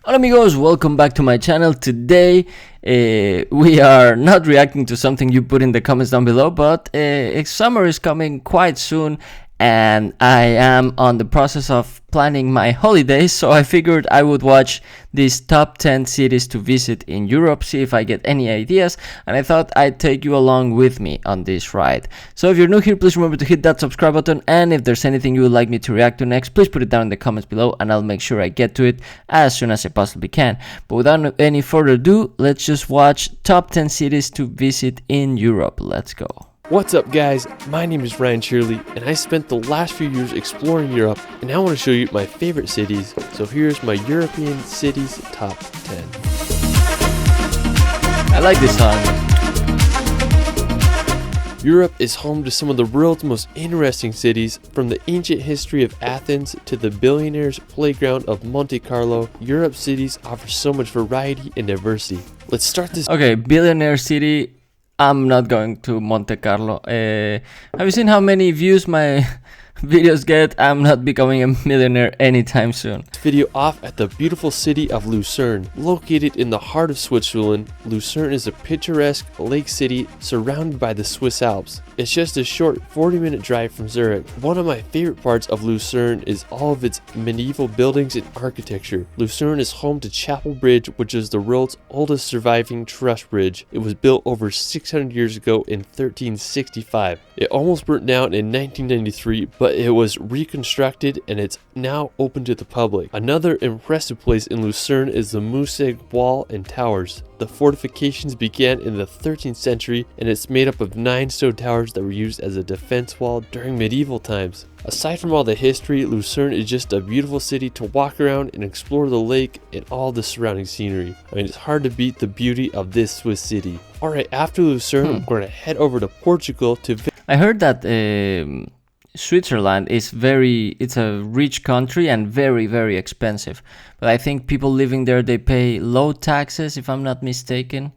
Hola amigos, welcome back to my channel. Today we are not reacting to something you put in the comments down below, but summer is coming quite soon and I am on the process of planning my holidays, so I figured I would watch these top 10 cities to visit in Europe, see if I get any ideas, and I thought I'd take you along with me on this ride. So if you're new here, please remember to hit that subscribe button, and if there's anything you would like me to react to next, please put it down in the comments below and I'll make sure I get to it as soon as I possibly can. But without any further ado, let's just watch top 10 cities to visit in Europe. Let's go. What's up guys, my name is Ryan Shirley and I spent the last few years exploring Europe and I want to show you my favorite cities, so here's my European cities top 10. I like this song. Europe is home to some of the world's most interesting cities, from the ancient history of Athens to the billionaire's playground of Monte Carlo. Europe's cities offer so much variety and diversity. Let's start this. Okay, billionaire city. I'm not going to Monte Carlo. Have you seen how many views my videos get? I'm not becoming a millionaire anytime soon. Video off at the beautiful city of Lucerne. Located in the heart of Switzerland, Lucerne is a picturesque lake city surrounded by the Swiss Alps. It's just a short 40-minute drive from Zurich. One of my favorite parts of Lucerne is all of its medieval buildings and architecture. Lucerne is home to Chapel Bridge, which is the world's oldest surviving truss bridge. It was built over 600 years ago in 1365. It almost burnt down in 1993, but it was reconstructed and it's now open to the public. Another impressive place in Lucerne is the Mouseg Wall and Towers. The fortifications began in the 13th century and it's made up of 9 stone towers that were used as a defense wall during medieval times. Aside from all the history, Lucerne is just a beautiful city to walk around and explore the lake and all the surrounding scenery. I mean, it's hard to beat the beauty of this Swiss city. Alright, after Lucerne, we're going to head over to Portugal to visit. I heard that Switzerland is it's a rich country and very expensive, but I think people living there, they pay low taxes if I'm not mistaken.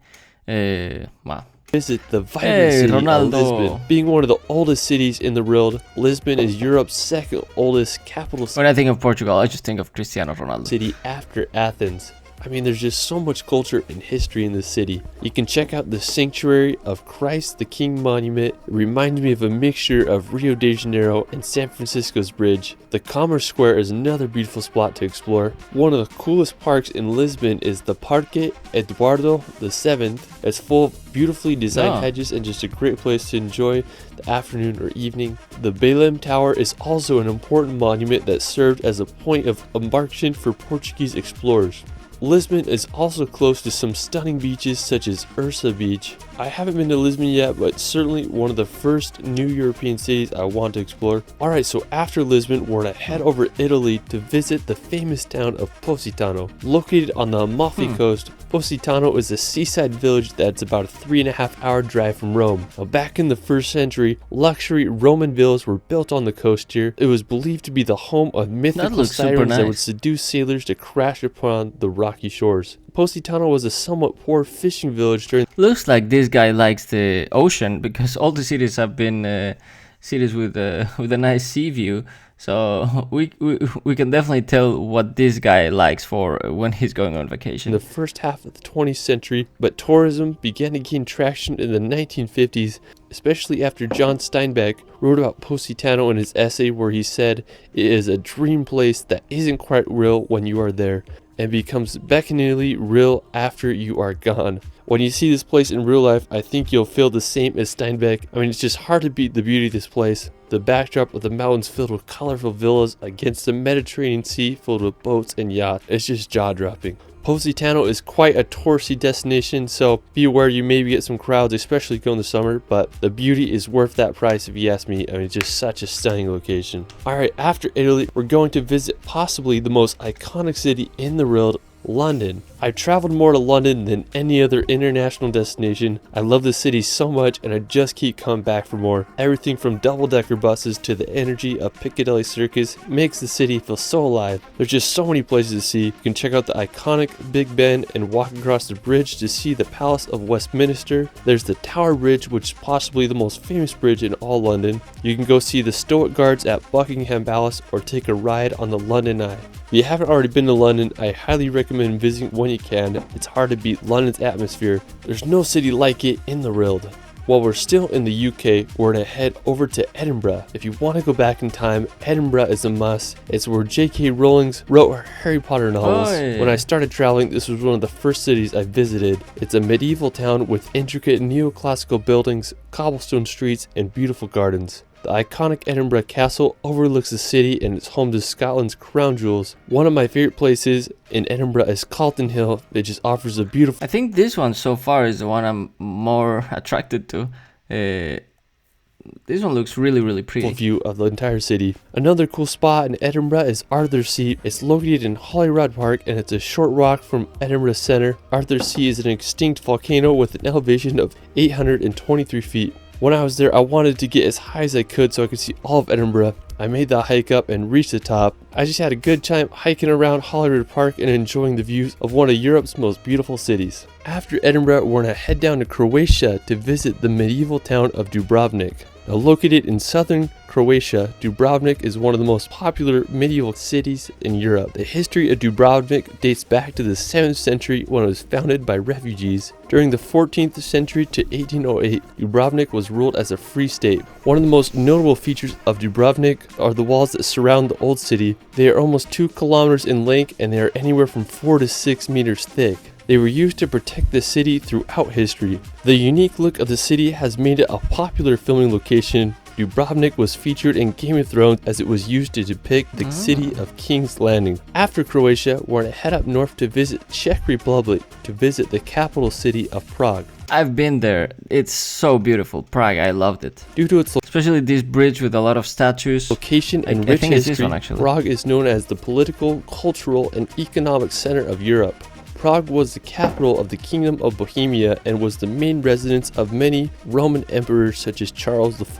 Wow. Visit the vibrant city of Lisbon. Being one of the oldest cities in the world, Lisbon is Europe's second oldest capital city. When I think of Portugal, I just think of Cristiano Ronaldo. City after Athens. I mean, there's just so much culture and history in this city. You can check out the Sanctuary of Christ the King monument. It reminds me of a mixture of Rio de Janeiro and San Francisco's bridge. The Commerce Square is another beautiful spot to explore. One of the coolest parks in Lisbon is the Parque Eduardo VII. It's full of beautifully designed hedges and just a great place to enjoy the afternoon or evening. The Belém Tower is also an important monument that served as a point of embarkation for Portuguese explorers. Lisbon is also close to some stunning beaches such as Ursa Beach. I haven't been to Lisbon yet, but certainly one of the first new European cities I want to explore. Alright, so after Lisbon, we're going to head over Italy to visit the famous town of Positano. Located on the Amalfi Coast, Positano is a seaside village that's about a 3.5-hour drive from Rome. Now, back in the 1st century, luxury Roman villas were built on the coast here. It was believed to be the home of mythical sirens that would seduce sailors to crash upon the rocky shores. Positano was a somewhat poor fishing village during. Looks like this guy likes the ocean, because all the cities have been cities with a nice sea view. So we can definitely tell what this guy likes for when he's going on vacation. In the first half of the 20th century, but tourism began to gain traction in the 1950s, especially after John Steinbeck wrote about Positano in his essay where he said it is a dream place that isn't quite real when you are there, and becomes beckoningly real after you are gone. When you see this place in real life, I think you'll feel the same as Steinbeck. I mean, it's just hard to beat the beauty of this place. The backdrop of the mountains filled with colorful villas against the Mediterranean Sea filled with boats and yachts. It's just jaw-dropping. Positano is quite a touristy destination, so be aware you maybe get some crowds, especially going the summer, but the beauty is worth that price if you ask me. I mean, it's just such a stunning location. Alright, after Italy, we're going to visit possibly the most iconic city in the world, London. I've traveled more to London than any other international destination. I love the city so much and I just keep coming back for more. Everything from double-decker buses to the energy of Piccadilly Circus makes the city feel so alive. There's just so many places to see. You can check out the iconic Big Ben and walk across the bridge to see the Palace of Westminster. There's the Tower Bridge, which is possibly the most famous bridge in all London. You can go see the Stoic Guards at Buckingham Palace or take a ride on the London Eye. If you haven't already been to London, I highly recommend visiting when you can. It's hard to beat London's atmosphere. There's no city like it in the world. While we're still in the UK, we're going to head over to Edinburgh. If you want to go back in time, Edinburgh is a must. It's where J.K. Rowling wrote her Harry Potter novels. When I started traveling, this was one of the first cities I visited. It's a medieval town with intricate neoclassical buildings, cobblestone streets, and beautiful gardens. The iconic Edinburgh Castle overlooks the city and it's home to Scotland's crown jewels. One of my favorite places in Edinburgh is Calton Hill. It just offers a beautiful... I think this one so far is the one I'm more attracted to. This one looks really pretty. View of the entire city. Another cool spot in Edinburgh is Arthur's Seat. It's located in Holyrood Park and it's a short walk from Edinburgh Centre. Arthur's Seat is an extinct volcano with an elevation of 823 feet. When I was there, I wanted to get as high as I could so I could see all of Edinburgh. I made the hike up and reached the top. I just had a good time hiking around Holyrood Park and enjoying the views of one of Europe's most beautiful cities. After Edinburgh, we're going to head down to Croatia to visit the medieval town of Dubrovnik. Now, located in southern Croatia, Dubrovnik is one of the most popular medieval cities in Europe. The history of Dubrovnik dates back to the 7th century when it was founded by refugees. During the 14th century to 1808, Dubrovnik was ruled as a free state. One of the most notable features of Dubrovnik are the walls that surround the old city. They are almost 2 kilometers in length and they are anywhere from 4 to 6 meters thick. They were used to protect the city throughout history. The unique look of the city has made it a popular filming location. Dubrovnik was featured in Game of Thrones as it was used to depict the city of King's Landing. After Croatia, we're going to head up north to visit Czech Republic to visit the capital city of Prague. I've been there. It's so beautiful. Prague, I loved it. Due to its especially this bridge with a lot of statues. Location and rich history, Prague is known as the political, cultural, and economic center of Europe. Prague was the capital of the Kingdom of Bohemia and was the main residence of many Roman emperors such as Charles IV.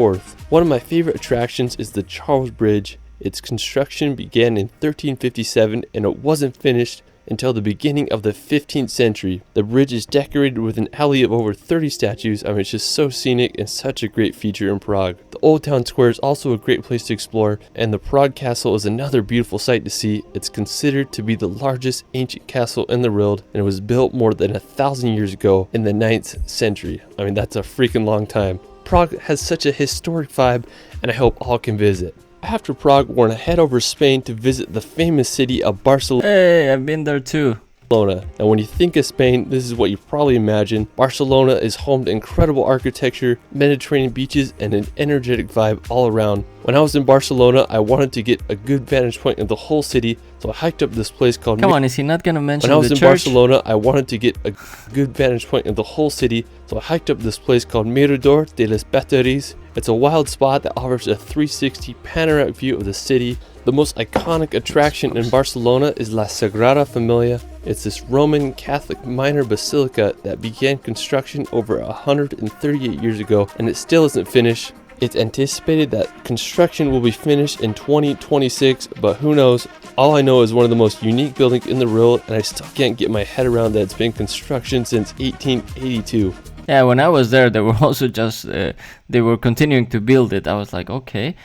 One of my favorite attractions is the Charles Bridge. Its construction began in 1357 and it wasn't finished until the beginning of the 15th century. The bridge is decorated with an alley of over 30 statues. I mean, it's just so scenic and such a great feature in Prague. The Old Town Square is also a great place to explore, and the Prague Castle is another beautiful sight to see. It's considered to be the largest ancient castle in the world, and it was built more than 1,000 years ago in the 9th century. I mean, that's a freaking long time. Prague has such a historic vibe, and I hope all can visit. After Prague, we're going to head over Spain to visit the famous city of Barcelona. Hey, I've been there too. Now, when you think of Spain, this is what you probably imagine. Barcelona is home to incredible architecture, Mediterranean beaches, and an energetic vibe all around. When I was in Barcelona, I wanted to get a good vantage point of the whole city, so I hiked up this place called... Come on, is he not going to mention the church? When I was in Barcelona, I wanted to get a good vantage point of the whole city, so I hiked up this place called Mirador de les Batteries. It's a wild spot that offers a 360 panoramic view of the city. The most iconic attraction in Barcelona is La Sagrada Familia. It's this Roman Catholic minor basilica that began construction over 138 years ago, and it still isn't finished. It's anticipated that construction will be finished in 2026, but who knows? All I know is one of the most unique buildings in the world, and I still can't get my head around that it's been in construction since 1882. Yeah, when I was there, they were also just, they were continuing to build it. I was like, okay.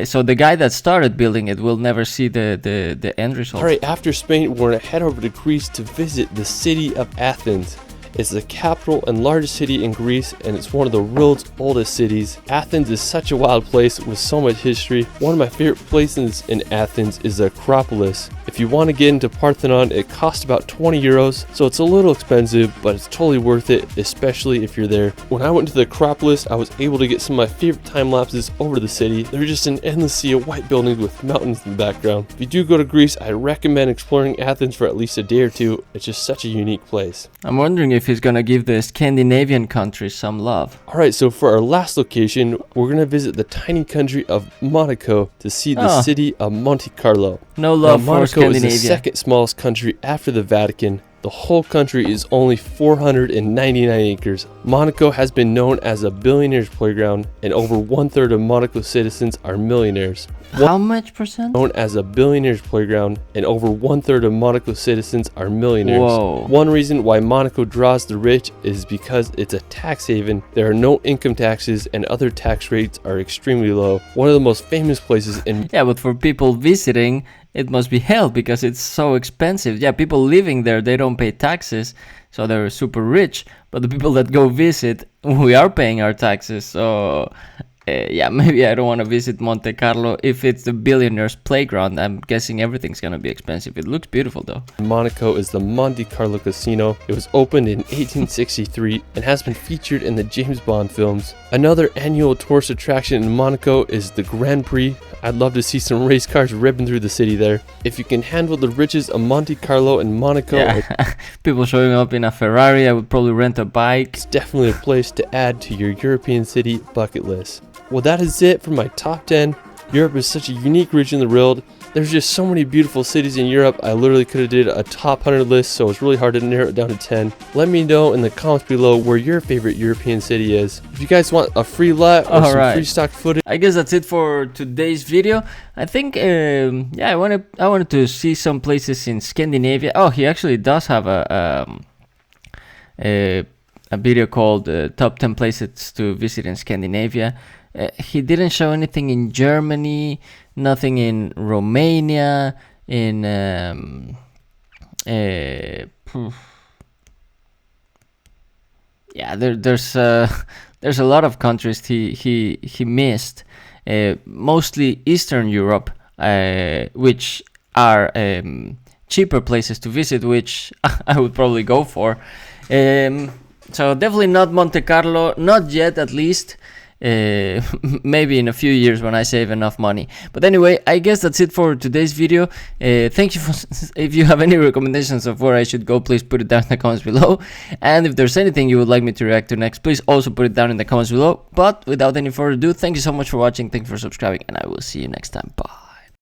So the guy that started building it will never see the end result. Alright, after Spain, we're going to head over to Greece to visit the city of Athens. It's the capital and largest city in Greece, and it's one of the world's oldest cities. Athens is such a wild place with so much history. One of my favorite places in Athens is the Acropolis. If you want to get into Parthenon, it costs about 20 euros, so it's a little expensive, but it's totally worth it, especially if you're there. When I went to the Acropolis, I was able to get some of my favorite time lapses over the city. They're just an endless sea of white buildings with mountains in the background. If you do go to Greece, I recommend exploring Athens for at least a day or two. It's just such a unique place. I'm wondering if he's gonna give the Scandinavian countries some love. Alright, so for our last location, we're gonna visit the tiny country of Monaco to see the city of Monte Carlo. No love for Monaco Scandinavia. is the second smallest country after the Vatican. The whole country is only 499 acres. Monaco has been known as a billionaire's playground, and over 1/3 of Monaco citizens are millionaires. How much percent? Known as a billionaire's playground, and over 1/3 of Monaco citizens are millionaires. Whoa. One reason why Monaco draws the rich is because it's a tax haven. There are no income taxes and other tax rates are extremely low. One of the most famous places in Yeah, but for people visiting, it must be hell because it's so expensive. Yeah, people living there, they don't pay taxes, so they're super rich. But the people that go visit, we are paying our taxes. So yeah, maybe I don't want to visit Monte Carlo if it's the billionaire's playground. I'm guessing everything's gonna be expensive. It looks beautiful though. Monaco is the Monte Carlo Casino. It was opened in 1863 and has been featured in the James Bond films. Another annual tourist attraction in Monaco is the Grand Prix. I'd love to see some race cars ripping through the city there. If you can handle the riches of Monte Carlo and Monaco, Yeah. People showing up in a Ferrari, I would probably rent a bike. it's definitely a place to add to your European city bucket list. Well, that is it for my top 10. Europe is such a unique region of the world. There's just so many beautiful cities in Europe. I literally could have did a top 100 list, so it's really hard to narrow it down to 10. Let me know in the comments below where your favorite European city is. If you guys want a free lot or some free stock footage, I guess that's it for today's video. I think yeah, I wanted to see some places in Scandinavia. Oh, he actually does have a video called Top 10 Places to Visit in Scandinavia. He didn't show anything in Germany, nothing in Romania, in yeah, there's a lot of countries he missed, mostly Eastern Europe, which are cheaper places to visit, which I would probably go for. So definitely not Monte Carlo, not yet at least. Maybe in a few years when I save enough money. But anyway, I guess that's it for today's video. Thank you for if you have any recommendations of where I should go, please put it down in the comments below. And if there's anything you would like me to react to next, please also put it down in the comments below. But without any further ado, thank you so much for watching, thank you for subscribing, and I will see you next time. Bye.